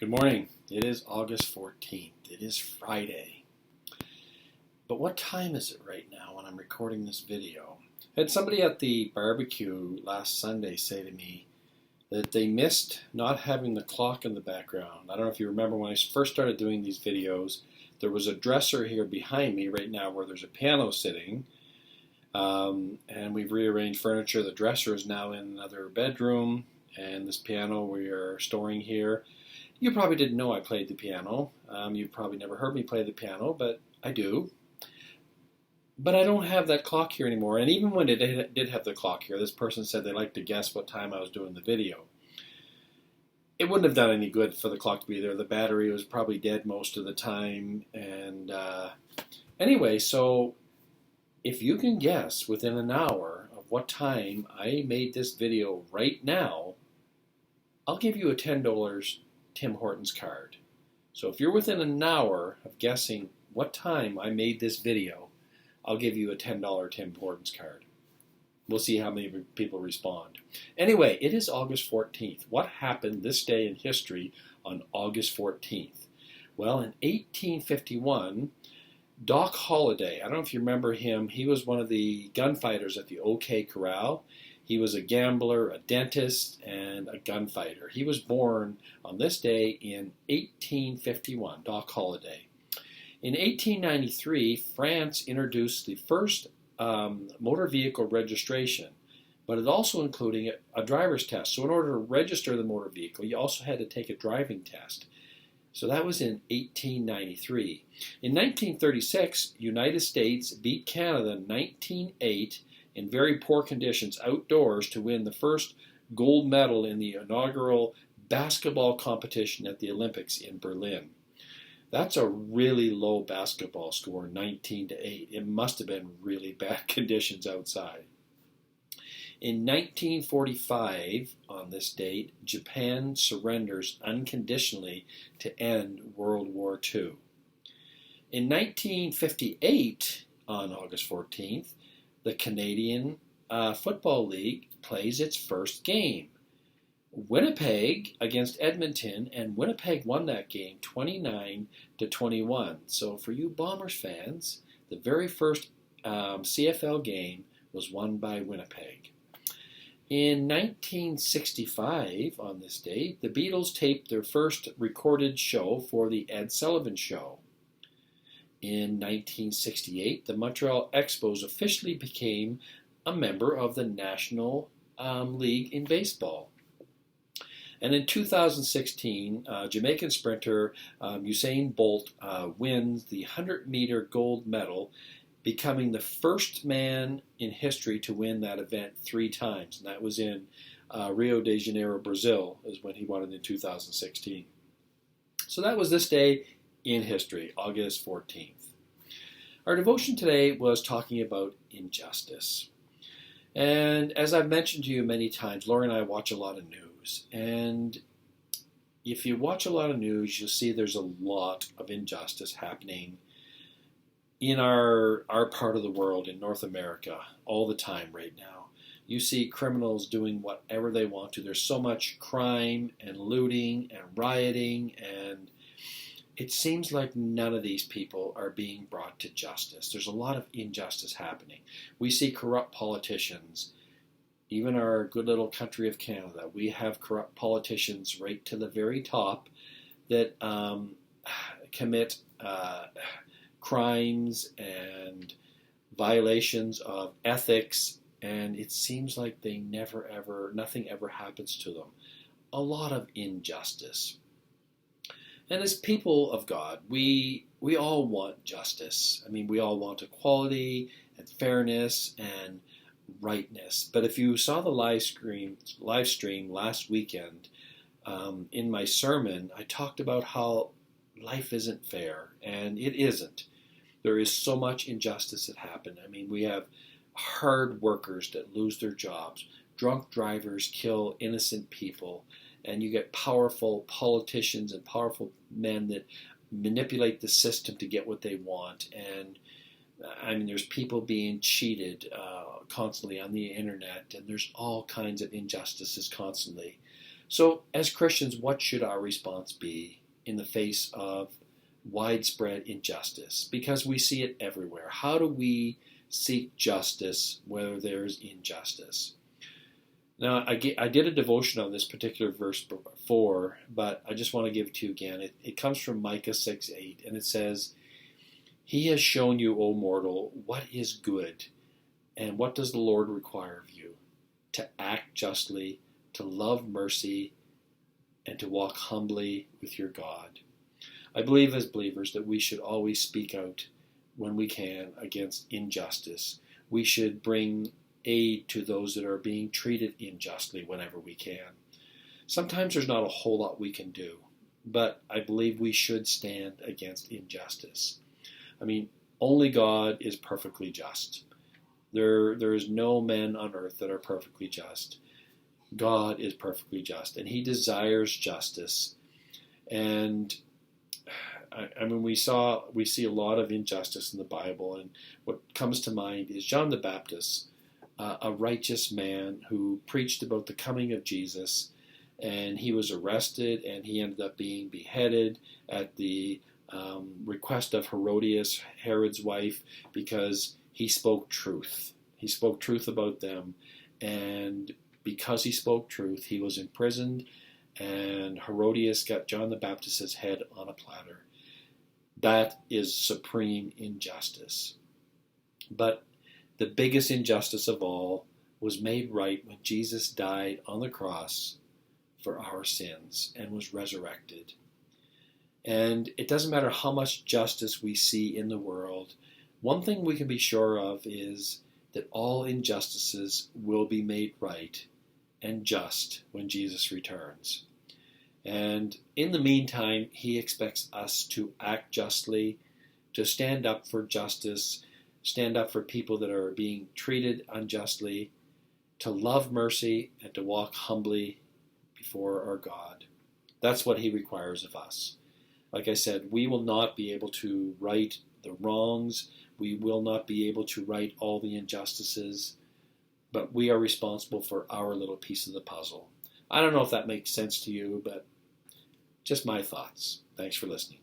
Good morning. It is August 14th. It is Friday. But what time is it right now when I'm recording this video? I had somebody at the barbecue last Sunday say to me that they missed not having the clock in the background. I don't know if you remember when I first started doing these videos, there was a dresser here behind me right now where there's a piano sitting. And we've rearranged furniture. The dresser is now in another bedroom, and this piano we are storing here. You probably didn't know I played the piano. You've probably never heard me play the piano, but I do. But I don't have that clock here anymore. And even when it did have the clock here, this person said they'd like to guess what time I was doing the video. It wouldn't have done any good for the clock to be there. The battery was probably dead most of the time. And anyway, so if you can guess within an hour of what time I made this video right now, I'll give you a $10 Tim Hortons card. So if you're within an hour of guessing what time I made this video, I'll give you a $10 Tim Hortons card. We'll see how many people respond. Anyway, it is August 14th. What happened this day in history on August 14th? Well, in 1851, Doc Holliday, I don't know if you remember him, he was one of the gunfighters at the OK Corral. He was a gambler, a dentist, and a gunfighter. He was born on this day in 1851, Doc Holliday. In 1893, France introduced the first motor vehicle registration, but it also included a driver's test. So in order to register the motor vehicle, you also had to take a driving test. So that was in 1893. In 1936, United States beat Canada 19-8 in very poor conditions outdoors to win the first gold medal in the inaugural basketball competition at the Olympics in Berlin. That's a really low basketball score, 19-8. It must have been really bad conditions outside. In 1945, on this date, Japan surrenders unconditionally to end World War II. In 1958, on August 14th, the Canadian Football League plays its first game. Winnipeg against Edmonton, and Winnipeg won that game 29-21. So for you Bombers fans, the very first CFL game was won by Winnipeg. In 1965, on this date, the Beatles taped their first recorded show for the Ed Sullivan Show. In 1968, the Montreal Expos officially became a member of the National League in baseball. And in 2016, Jamaican sprinter Usain Bolt wins the 100-meter gold medal, becoming the first man in history to win that event 3 times. And that was in Rio de Janeiro, Brazil, is when he won it in 2016. So that was this day in history, August 14th. Our devotion today was talking about injustice. And as I've mentioned to you many times, Laura and I watch a lot of news. And if you watch a lot of news, you'll see there's a lot of injustice happening in our part of the world, in North America, all the time right now. You see criminals doing whatever they want to. There's so much crime and looting and rioting, and it seems like none of these people are being brought to justice. There's a lot of injustice happening. We see corrupt politicians. Even our good little country of Canada, we have corrupt politicians right to the very top that commit crimes and violations of ethics, and it seems like nothing ever happens to them. A lot of injustice. And as people of God, we all want justice. I mean, we all want equality and fairness and rightness. But if you saw the live stream last weekend, in my sermon, I talked about how life isn't fair, and it isn't. There is so much injustice that happened. I mean, we have hard workers that lose their jobs. Drunk drivers kill innocent people. And you get powerful politicians and powerful men that manipulate the system to get what they want. And I mean, there's people being cheated constantly on the internet, and there's all kinds of injustices constantly. So, as Christians, what should our response be in the face of widespread injustice? Because we see it everywhere. How do we seek justice where there's injustice? Now, I did a devotion on this particular verse before, but I just want to give it to you again. It comes from Micah 6:8, and it says, "He has shown you, O mortal, what is good, and what does the Lord require of you? To act justly, to love mercy, and to walk humbly with your God." I believe as believers that we should always speak out when we can against injustice. We should bring aid to those that are being treated unjustly whenever we can. Sometimes there's not a whole lot we can do, but I believe we should stand against injustice. I mean, only God is perfectly just. There is no men on earth that are perfectly just. God is perfectly just, and He desires justice. And I mean, we see a lot of injustice in the Bible, and what comes to mind is John the Baptist, a righteous man who preached about the coming of Jesus, and he was arrested, and he ended up being beheaded at the request of Herodias, Herod's wife, because he spoke truth. He spoke truth about them, and because he spoke truth, he was imprisoned, and Herodias got John the Baptist's head on a platter. That is supreme injustice. But the biggest injustice of all was made right when Jesus died on the cross for our sins and was resurrected. And it doesn't matter how much justice we see in the world, one thing we can be sure of is that all injustices will be made right and just when Jesus returns. And in the meantime, He expects us to act justly, to stand up for justice, stand up for people that are being treated unjustly, to love mercy, and to walk humbly before our God. That's what He requires of us. Like I said, we will not be able to right the wrongs. We will not be able to right all the injustices. But we are responsible for our little piece of the puzzle. I don't know if that makes sense to you, but just my thoughts. Thanks for listening.